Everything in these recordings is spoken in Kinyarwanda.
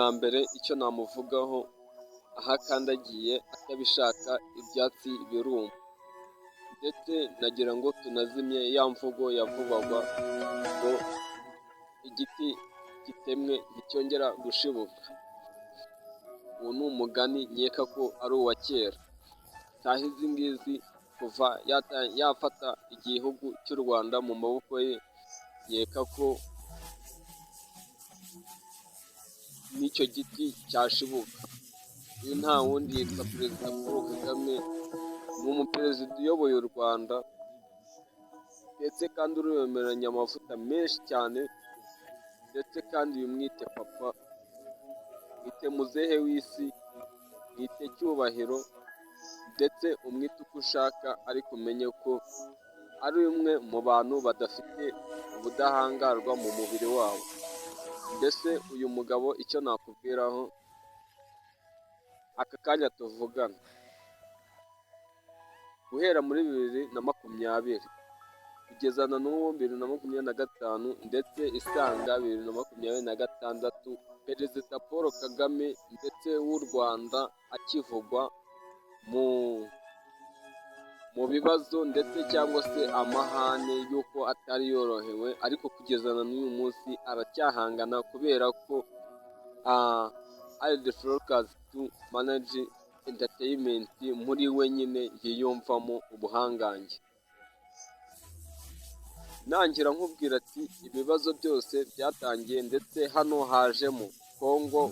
na mbere icyo namuvugaho, aho akandagiye atabishaka ibyatsi biruma, ndetse nagira ngo tunazimye ya mvugo yavugwaga ngo igiti gitemwe nticyongera gushibuka. Uwo ni umugani nkeka ko ari uwa kera. Saha izi ngizi kuva yafata igihugu cy'u Rwanda mu maboko ye, nkeka ko n'icyo giti cyashibuka. Uyu nta wundi yitwa Perezida Paul Kagame, ni umuperezida uyoboye u Rwanda, ndetse kandi uremeranya amavuta menshi cyane, ndetse kandi uyu mwite papa, mwite muzehe w'isi, mwite cyubahiro, ndetse umwite uko ushaka, ariko umenye ko ari umwe mu bantu badafite ubudahangarwa mu mubiri wabo. Mbese uyu mugabo icyo nakubwiraho aka kanya tuvugana, guhera muri 2020 kugeza na n'ubu 2025 ndetse isanga 2026, Perezida Paul Kagame ndetse w'u Rwanda akivugwa mu bibazo ndetse cyangwa se amahane y'uko atari yorohewe, ariko kugeza na n'uyu munsi aracyahangana kubera ko ari the focus to manage entertainment, muri we nyine yiyumvamo ubuhangange. Nangira nkubwira ati ibibazo byose byatangiye, ndetse hano hajemo Congo,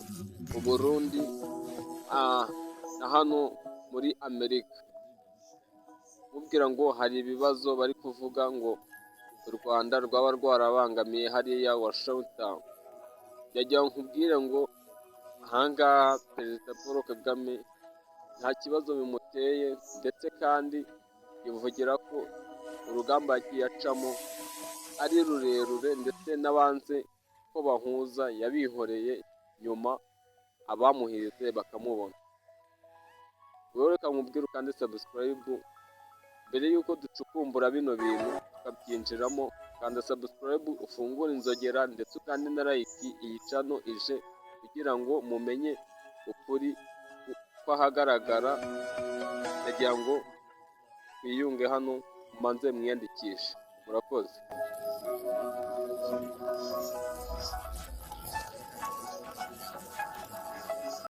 Burundi na hano muri Amerika, mubwira ngo hari ibibazo bari kuvuga ngo u Rwanda rwaba rwarabangamiye hariya Washington. Yagira nkubwire ngo ahangaha Perezida Paul Kagame nta kibazo bimuteye, ndetse kandi yivugira ko urugamba yagiye acamo ari rurerure, ndetse n'abanze ko bahuza yabihoreye, nyuma abamuhize bakamubona. Wowe reka nkubwire ukande subscribe mbere y'uko ducukumbura bino bintu tukabyinjiramo. Kanda subscribe, ufungure inzogera, ndetse ukande na like iyi channel ije, kugira ngo mumenye ukuri ko ahagaragara. Ndagira ngo twiyunge hano, mumanze mwiyandikishe. Murakoze.